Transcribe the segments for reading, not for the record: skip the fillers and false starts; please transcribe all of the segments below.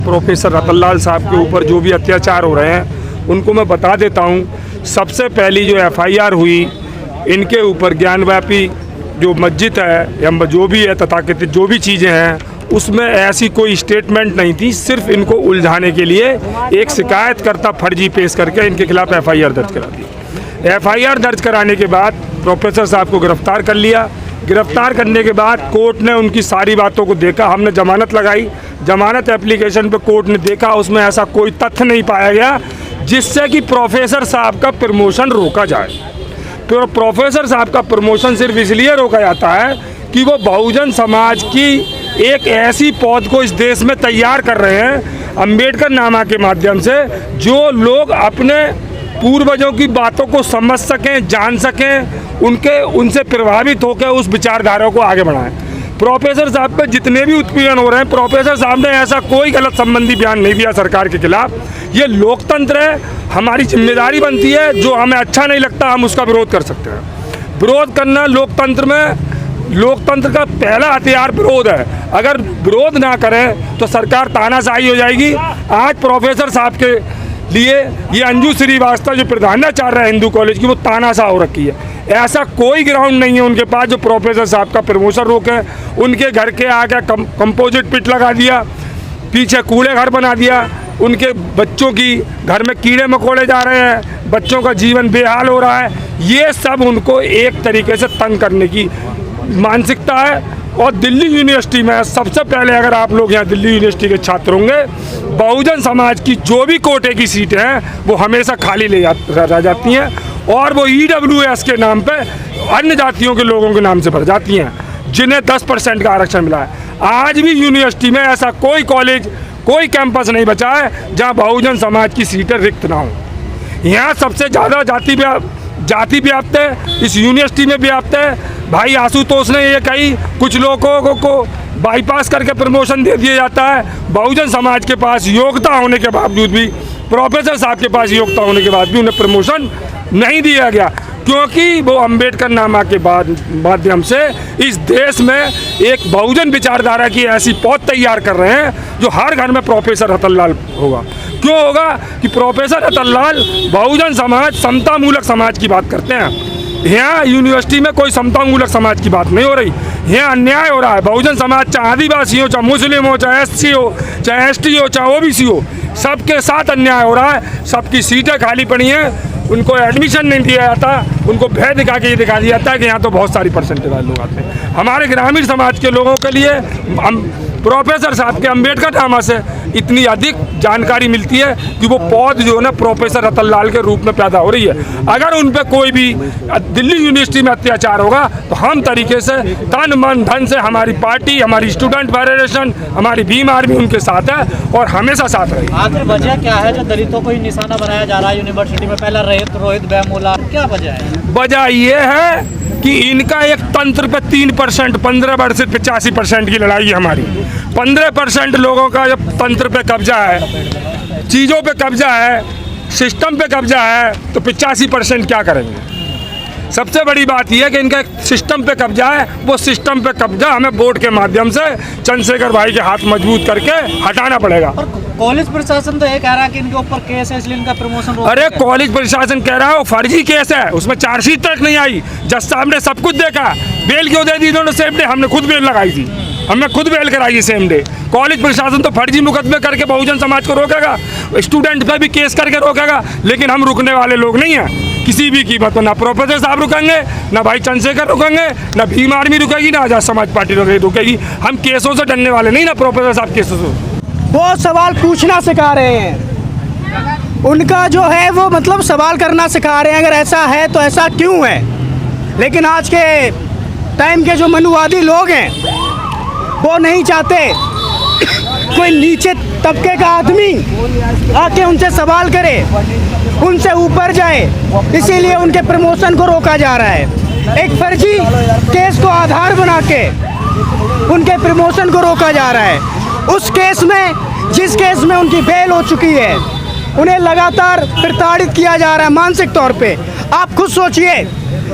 Professor रतन लाल साहब के ऊपर जो भी अत्याचार हो रहे हैं उनको मैं बता देता हूँ। सबसे पहली जो एफआईआर हुई इनके ऊपर ज्ञानव्यापी जो मस्जिद है या जो भी है तथाकथित जो भी चीज़ें हैं उसमें ऐसी कोई स्टेटमेंट नहीं थी। सिर्फ इनको उलझाने के लिए एक शिकायतकर्ता फर्जी पेश करके इनके खिलाफ एफआईआर दर्ज करा दी। एफआईआर दर्ज कराने के बाद प्रोफेसर साहब को गिरफ्तार कर लिया। गिरफ्तार करने के बाद कोर्ट ने उनकी सारी बातों को देखा। हमने जमानत लगाई। जमानत एप्लीकेशन पे कोर्ट ने देखा उसमें ऐसा कोई तथ्य नहीं पाया गया जिससे कि प्रोफेसर साहब का प्रमोशन रोका जाए। तो प्रोफेसर साहब का प्रमोशन सिर्फ इसलिए रोका जाता है कि वो बहुजन समाज की एक ऐसी पौध को इस देश में तैयार कर रहे हैं अंबेडकर नामा के माध्यम से, जो लोग अपने पूर्वजों की बातों को समझ सकें, जान सकें, उनसे प्रभावित होकर उस विचारधारा को आगे बढ़ाएं। प्रोफेसर साहब पे जितने भी उत्पीड़न हो रहे हैं, प्रोफेसर साहब ने ऐसा कोई गलत संबंधी बयान नहीं दिया सरकार के खिलाफ। ये लोकतंत्र है, हमारी जिम्मेदारी बनती है, जो हमें अच्छा नहीं लगता हम उसका विरोध कर सकते हैं। विरोध करना लोकतंत्र में, लोकतंत्र का पहला हथियार विरोध है। अगर विरोध ना करें तो सरकार तानाशाही हो जाएगी। आज प्रोफेसर साहब के लिए ये अंजू श्रीवास्तव जो प्रधानाचार्य है हिंदू कॉलेज की, वो तानाशाह हो रखी है। ऐसा कोई ग्राउंड नहीं है उनके पास जो प्रोफेसर साहब का प्रमोशन रोके। उनके घर के आगे कंपोजिट पिट लगा दिया, पीछे कूड़े घर बना दिया, उनके बच्चों की घर में कीड़े मकोड़े जा रहे हैं, बच्चों का जीवन बेहाल हो रहा है। ये सब उनको एक तरीके से तंग करने की मानसिकता है। और दिल्ली यूनिवर्सिटी में सबसे पहले, अगर आप लोग यहाँ दिल्ली यूनिवर्सिटी के छात्र होंगे, बहुजन समाज की जो भी कोटे की सीटें हैं वो हमेशा खाली रह जाती हैं और वो EWS के नाम पे अन्य जातियों के लोगों के नाम से भर जाती हैं, जिन्हें 10% का आरक्षण मिला है। आज भी यूनिवर्सिटी में ऐसा कोई कॉलेज, कोई कैंपस नहीं बचा है जहाँ बहुजन समाज की सीटें रिक्त ना हो। यहाँ सबसे ज़्यादा जाति व्याप्त है, इस यूनिवर्सिटी में व्याप्त है। भाई आशुतोष ने ये कही, कुछ लोगों को बाईपास करके प्रमोशन दे दिया जाता है। बहुजन समाज के पास योग्यता होने के बावजूद भी, प्रोफेसर साहब के पास योग्यता होने के बाद भी उन्हें प्रमोशन नहीं दिया गया, क्योंकि वो अंबेडकर नामा के माध्यम से इस देश में एक बहुजन विचारधारा की ऐसी पौध तैयार कर रहे हैं जो हर घर में प्रोफेसर रतन लाल होगा। क्यों होगा कि प्रोफेसर रतन लाल बहुजन समाज, समतामूलक समाज की बात करते हैं। यहाँ यूनिवर्सिटी में कोई समतामूलक समाज की बात नहीं हो रही। यहाँ अन्याय हो रहा है। बहुजन समाज चाहे आदिवासी हो, चाहे मुस्लिम हो, चाहे SC हो, चाहे ST हो, चाहे OBC हो, सबके साथ अन्याय हो रहा है। सबकी सीटें खाली पड़ी हैं, उनको एडमिशन नहीं दिया जाता, उनको भय दिखा के ये दिखा दिया जाता है कि यहाँ तो बहुत सारी परसेंटेज वाले लोग आते हैं। हमारे ग्रामीण समाज के लोगों के लिए हम प्रोफेसर साहब के अंबेडकर नामा से इतनी अधिक जानकारी मिलती है कि वो पौध जो है ना प्रोफेसर रतन लाल के रूप में पैदा हो रही है। अगर उन पर कोई भी दिल्ली यूनिवर्सिटी में अत्याचार होगा तो हम तरीके से तन मन धन से हमारी पार्टी, हमारी स्टूडेंट फेडरेशन, हमारी भीम आर्मी उनके साथ है और हमेशा साथ रहेगी। आखिर वजह क्या है जो दलितों को ही निशाना बनाया जा रहा है यूनिवर्सिटी में? पहला रोहित वेमुला, क्या वजह है? वजह ये है कि इनका एक तंत्र पे 3%, 15 वर्ष 85% की लड़ाई है हमारी। 15% लोगों का जब तंत्र पे कब्जा है, चीज़ों पे कब्जा है, सिस्टम पे कब्जा है, तो 85% क्या करेंगे? सबसे बड़ी बात यह है कि इनका एक सिस्टम पे कब्जा है। वो सिस्टम पे कब्जा हमें वोट के माध्यम से चंद्रशेखर भाई के हाथ मजबूत करके हटाना पड़ेगा। कॉलेज प्रशासन तो ये कह रहा है कि इनके ऊपर केस है इसलिए इनका प्रमोशन। अरे कॉलेज प्रशासन कह रहा है वो फर्जी केस है, उसमें चार्जशीट तक नहीं आई। जज साहब ने सब कुछ देखा, बेल क्यों दे दी इन्होंने? सेम डे हमने खुद बेल लगाई थी, हमने खुद बेल कराई है सेम डे। कॉलेज प्रशासन तो फर्जी मुकदमे करके बहुजन समाज को रोकेगा, स्टूडेंट पे भी केस करके रोकेगा, लेकिन हम रुकने वाले लोग नहीं हैं किसी भी कीमत पर। ना प्रोफेसर साहब रुकेंगे, ना भाई चंद्रशेखर रुकेंगे, ना भीम आर्मी रुकेगी, ना आजाद समाज पार्टी रुकेगी। हम केसों से डरने वाले नहीं, ना प्रोफेसर साहब केसों से। वो सवाल पूछना सिखा रहे हैं, उनका जो है वो मतलब सवाल करना सिखा रहे हैं। अगर ऐसा है तो ऐसा क्यों है? लेकिन आज के टाइम के जो मनुवादी लोग हैं वो नहीं चाहते कोई नीचे तबके का आदमी आके उनसे सवाल करे, उनसे ऊपर जाए, इसीलिए उनके प्रमोशन को रोका जा रहा है। एक फर्जी केस को आधार बना के उनके प्रमोशन को रोका जा रहा है। उस केस में, जिस केस में उनकी बेल हो चुकी है, उन्हें लगातार प्रताड़ित किया जा रहा है मानसिक तौर पे। आप खुद सोचिए,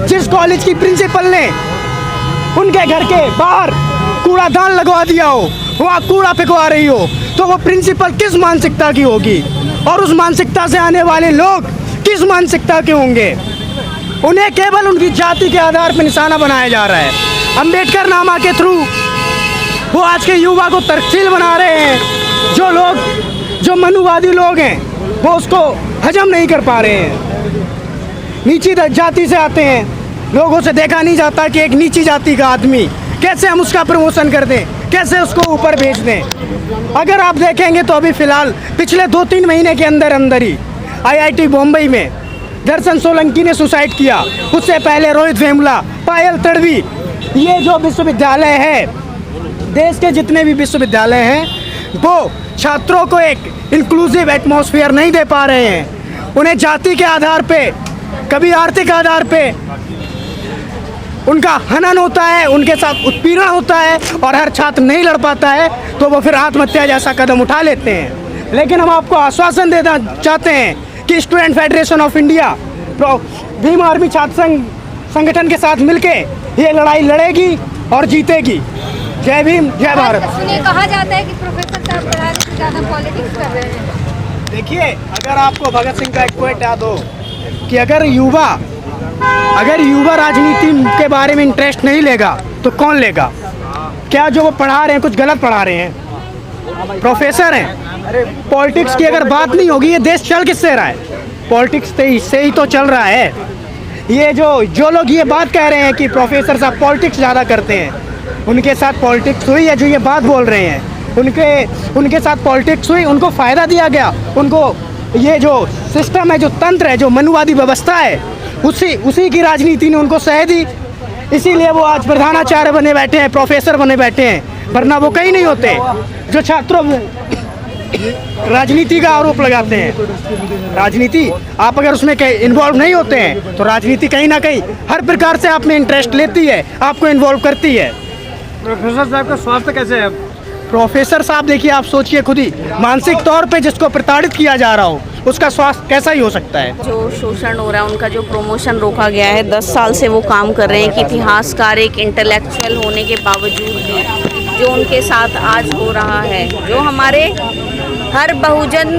जिस कॉलेज की प्रिंसिपल ने उनके घर के बाहर कूड़ादान लगवा दिया हो, वहाँ कूड़ा फेंकवा रही हो, तो वो प्रिंसिपल किस मानसिकता की होगी और उस मानसिकता से आने वाले लोग किस मानसिकता के होंगे। उन्हें केवल उनकी जाति के आधार पर निशाना बनाया जा रहा है। अंबेडकर नामा के थ्रू वो आज के युवा को तरकील बना रहे हैं। जो मनुवादी लोग हैं वो उसको हजम नहीं कर पा रहे हैं। नीची जाति से आते हैं, लोगों से देखा नहीं जाता कि एक नीची जाति का आदमी कैसे हम उसका प्रमोशन कर दें, कैसे उसको ऊपर भेज दें। अगर आप देखेंगे तो अभी फ़िलहाल पिछले 2-3 महीने के अंदर ही IIT बम्बई में दर्शन सोलंकी ने सुसाइड किया। उससे पहले रोहित वेमुला, पायल तड़वी, ये जो विश्वविद्यालय है, देश के जितने भी विश्वविद्यालय हैं वो छात्रों को एक इंक्लूसिव एटमॉस्फेयर नहीं दे पा रहे हैं। उन्हें जाति के आधार पे, कभी आर्थिक आधार पे उनका हनन होता है, उनके साथ उत्पीड़न होता है और हर छात्र नहीं लड़ पाता है तो वो फिर आत्महत्या जैसा कदम उठा लेते हैं। लेकिन हम आपको आश्वासन देना चाहते हैं कि student federation of India Bhim army छात्र संघ संगठन के साथ मिलके ये लड़ाई लड़ेगी और जीतेगी। जय भीम, जय भारत। सुनिए, कहा जाता है कि प्रोफेसर साहब पढ़ाने से ज़्यादा पॉलिटिक्स कर रहे हैं। देखिए, अगर आपको भगत सिंह का एक कोट याद हो कि अगर युवा राजनीति के बारे में इंटरेस्ट नहीं लेगा तो कौन लेगा। क्या जो वो पढ़ा रहे हैं कुछ गलत पढ़ा रहे हैं? प्रोफेसर हैं। पॉलिटिक्स की अगर बात नहीं होगी, ये देश चल किससे रहा है? पॉलिटिक्स से ही तो चल रहा है। ये जो लोग ये बात कह रहे हैं कि प्रोफेसर साहब पॉलिटिक्स ज़्यादा करते हैं, उनके साथ पॉलिटिक्स हुई है। जो ये बात बोल रहे हैं उनके साथ पॉलिटिक्स हुई, उनको फ़ायदा दिया गया। उनको ये जो सिस्टम है, जो तंत्र है, जो मनुवादी व्यवस्था है, उसी की राजनीति ने उनको सह दी। इसीलिए वो आज प्रधानाचार्य बने बैठे हैं, प्रोफेसर बने बैठे हैं, वरना वो कहीं नहीं होते। जो छात्रों राजनीति का आरोप लगाते हैं, राजनीति आप अगर उसमें इन्वॉल्व नहीं होते हैं तो राजनीति कहीं ना कहीं हर प्रकार से आप में इंटरेस्ट लेती है, आपको इन्वॉल्व करती है। प्रोफेसर साहब का स्वास्थ्य कैसे है? प्रोफेसर साहब देखिए, आप सोचिए खुद ही, मानसिक तौर पे जिसको प्रताड़ित किया जा रहा हो उसका स्वास्थ्य कैसा ही हो सकता है। जो शोषण हो रहा है, उनका जो प्रमोशन रोका गया है, 10 साल से वो काम कर रहे हैं कि इतिहासकार, एक इंटेलेक्चुअल होने के बावजूद भी जो उनके साथ आज हो रहा है, जो हमारे हर बहुजन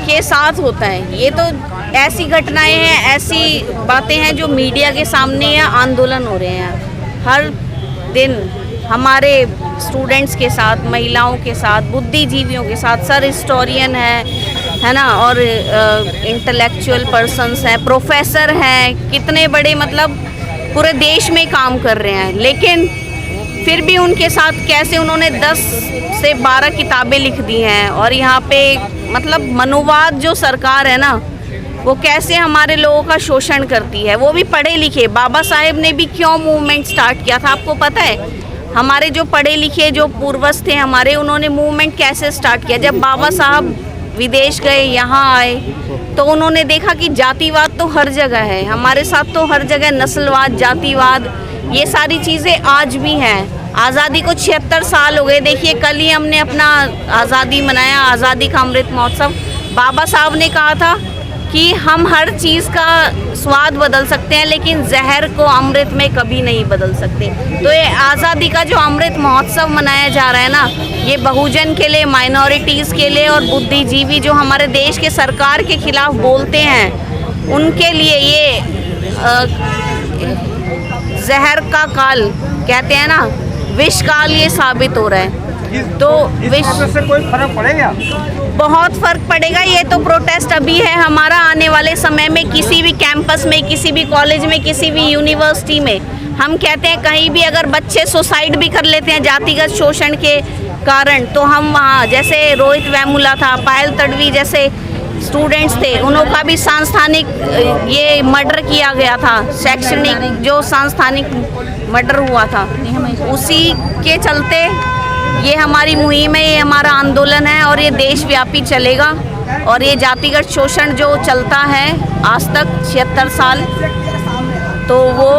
के साथ होता है, ये तो ऐसी घटनाएं हैं, ऐसी बातें हैं जो मीडिया के सामने या आंदोलन हो रहे हैं। हर दिन हमारे स्टूडेंट्स के साथ, महिलाओं के साथ, बुद्धिजीवियों के साथ, सर हिस्टोरियन है ना, और इंटेलेक्चुअल पर्सन्स हैं, प्रोफेसर हैं, कितने बड़े मतलब पूरे देश में काम कर रहे हैं। लेकिन फिर भी उनके साथ कैसे उन्होंने 10 से 12 किताबें लिख दी हैं और यहाँ पे मतलब मनोवाद जो सरकार है ना, वो कैसे हमारे लोगों का शोषण करती है। वो भी पढ़े लिखे। बाबा साहेब ने भी क्यों मूवमेंट स्टार्ट किया था, आपको पता है? हमारे जो पढ़े लिखे जो पूर्वज थे हमारे, उन्होंने मूवमेंट कैसे स्टार्ट किया? जब बाबा साहब विदेश गए, यहाँ आए, तो उन्होंने देखा कि जातिवाद तो हर जगह है, हमारे साथ तो हर जगह नस्लवाद, जातिवाद, ये सारी चीज़ें आज भी हैं। आज़ादी को 76 साल हो गए। देखिए, कल ही हमने अपना आज़ादी मनाया, आज़ादी का अमृत महोत्सव। बाबा साहब ने कहा था कि हम हर चीज़ का स्वाद बदल सकते हैं लेकिन जहर को अमृत में कभी नहीं बदल सकते। तो ये आज़ादी का जो अमृत महोत्सव मनाया जा रहा है ना, ये बहुजन के लिए, माइनॉरिटीज़ के लिए और बुद्धिजीवी जो हमारे देश के सरकार के खिलाफ बोलते हैं, उनके लिए ये जहर का काल कहते हैं ना, विष काल ये साबित हो रहा है। तो विष से कोई फर्क पड़ेगा? बहुत फ़र्क पड़ेगा। ये तो प्रोटेस्ट अभी है, हमारा आने वाले समय में किसी भी कैंपस में, किसी भी कॉलेज में, किसी भी यूनिवर्सिटी में, हम कहते हैं कहीं भी अगर बच्चे सुसाइड भी कर लेते हैं जातिगत शोषण के कारण, तो हम वहाँ, जैसे रोहित वेमुला था, पायल तड़वी जैसे स्टूडेंट्स थे, उनका भी सांस्थानिक ये मर्डर किया गया था, शैक्षणिक जो सांस्थानिक मर्डर हुआ था, उसी के चलते ये हमारी मुहिम है, ये हमारा आंदोलन है और ये देशव्यापी चलेगा। और ये जातिगत शोषण जो चलता है आज तक 76 साल, तो वो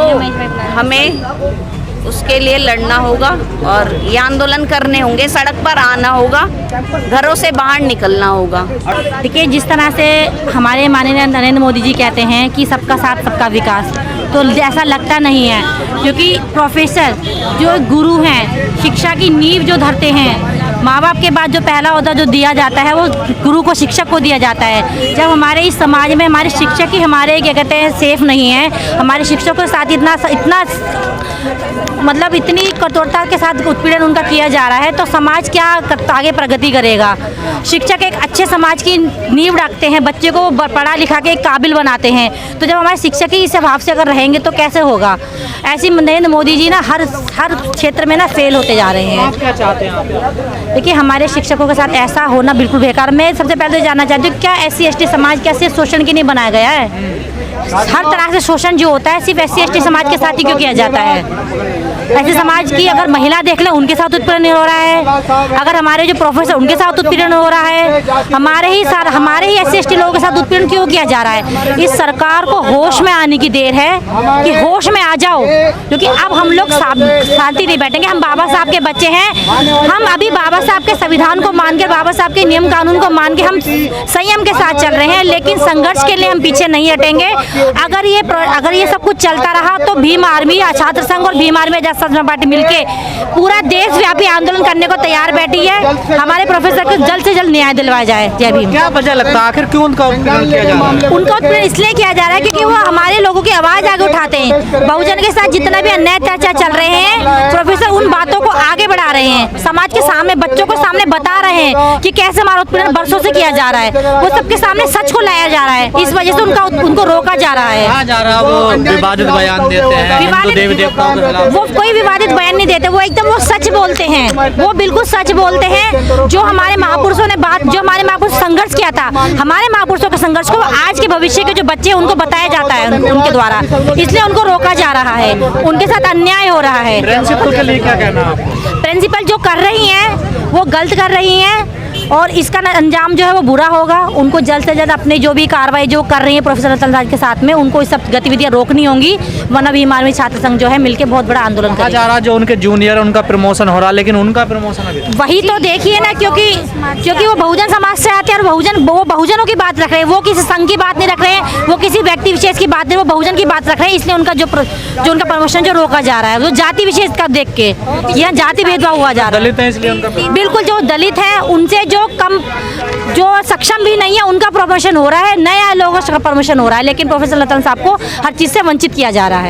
हमें उसके लिए लड़ना होगा और ये आंदोलन करने होंगे, सड़क पर आना होगा, घरों से बाहर निकलना होगा। देखिए, जिस तरह से हमारे माननीय नरेंद्र मोदी जी कहते हैं कि सबका साथ सबका विकास, तो ऐसा लगता नहीं है, क्योंकि प्रोफेसर जो गुरु हैं, शिक्षा की नींव जो धरते हैं, माँ बाप के बाद जो पहला ओहदा जो दिया जाता है वो गुरु को, शिक्षक को दिया जाता है। जब हमारे इस समाज में हमारे शिक्षक ही हमारे क्या कहते हैं सेफ नहीं है, हमारे शिक्षकों के साथ इतना मतलब इतनी कठोरता के साथ उत्पीड़न उनका किया जा रहा है, तो समाज क्या आगे प्रगति करेगा। शिक्षक एक अच्छे समाज की नींव रखते हैं, बच्चे को पढ़ा लिखा के एक काबिल बनाते हैं, तो जब हमारे शिक्षक ही इस भाव से अगर रहेंगे तो कैसे होगा। ऐसी नरेंद्र मोदी जी ना हर क्षेत्र में ना फेल होते जा रहे हैं। आप क्या चाहते हैं आप? देखिए, हमारे शिक्षकों के साथ ऐसा होना बिल्कुल बेकार। मैं सबसे पहले तो जानना चाहती हूँ, क्या SC ST समाज क्या सिर्फ शोषण के नहीं बनाया गया है? हर तरह से शोषण जो होता है सिर्फ SC ST समाज के साथ ही क्यों किया जाता है? ऐसे समाज की अगर महिला देख लें, उनके साथ उत्पीड़न हो रहा है। अगर हमारे जो प्रोफेसर, उनके साथ उत्पीड़न हो रहा है। हमारे ही SC ST लोगों के साथ उत्पीड़न क्यों किया जा रहा है? इस सरकार को होश में आने की देर है कि होश में आ जाओ, क्योंकि अब हम लोग शांति नहीं बैठेंगे। हम बाबा साहब के बच्चे हैं, हम अभी बाबा साहब के संविधान को मान के, बाबा साहब के नियम कानून को मान के हम संयम के साथ चल रहे हैं, लेकिन संघर्ष के लिए हम पीछे नहीं हटेंगे। अगर ये सब कुछ चलता रहा तो भीम आर्मी, छात्र संघ और भीम आर्मी आजाद समाजवादी पार्टी मिलके पूरा देशव्यापी आंदोलन करने को तैयार बैठी है। हमारे प्रोफेसर को जल्द से जल्द न्याय दिलवाया जाए। जय भीम। क्या वजह लगता है आखिर क्यों उनका उत्पीड़न किया जा रहा है? उनका उत्पीड़न इसलिए किया जा रहा है क्योंकि वो हमारे लोगों की आवाज आगे उठाते हैं। बहुजन के साथ जितना भी अन्याय अत्याचार चल रहे हैं, प्रोफेसर उन बातों को आगे बढ़ा रहे हैं, समाज के सामने, बच्चों को सामने बता रहे हैं कि कैसे हमारा उत्पीड़न बरसों से किया जा रहा है। वो सबके सामने सच को लाया जा रहा है, इस वजह से उनको रोका जा रहा है। कहा जा रहा है वो विवादित बयान देते हैं, हिंदू देवी देवताओं के खिलाफ। वो कोई विवादित बयान नहीं देते, वो एकदम वो सच बोलते हैं, वो बिल्कुल सच बोलते हैं। जो हमारे महापुरुषों ने जो हमारे महापुरुष संघर्ष किया था, हमारे महापुरुषों के संघर्ष को आज के भविष्य के जो बच्चे उनको बताया जाता है उनके द्वारा, इसलिए उनको रोका जा रहा है, उनके साथ अन्याय हो रहा है। प्रिंसिपल के लिए क्या कहना है? प्रिंसिपल जो कर रही हैं वो गलत कर रही हैं, और इसका अंजाम जो है वो बुरा होगा। उनको जल्द से जल्द अपने जो भी कार्रवाई जो कर रही है प्रोफेसर रतन राज के साथ में, उनको इस सब गतिविधियां रोकनी होंगी, वरना भीम आर्मी छात्र संघ जो है मिलकर बहुत बड़ा आंदोलन करेगा। जा रहा जो उनके जूनियर उनका प्रमोशन हो रहा, लेकिन उनका प्रमोशन अभी वही तो देखिए ना, क्योंकि वो बहुजन समाज से आते हैं और वो बहुजनों की बात रख रहे हैं, वो किसी संघ की बात नहीं रख रहे हैं, वो किसी व्यक्ति विशेष की बात नहीं, वो बहुजन की बात रख रहे हैं। इसलिए उनका जो उनका प्रमोशन जो रोका जा रहा है वो जाति विशेष का देख के, यहाँ जाति भेदभाव हुआ जा रहा है। दलित है इसलिए उनका, बिल्कुल जो दलित है उनसे जो सक्षम भी नहीं है उनका प्रमोशन हो रहा है, नए लोगों का प्रमोशन हो रहा है, लेकिन प्रोफेसर रतन साहब को हर चीज़ से वंचित किया जा रहा है।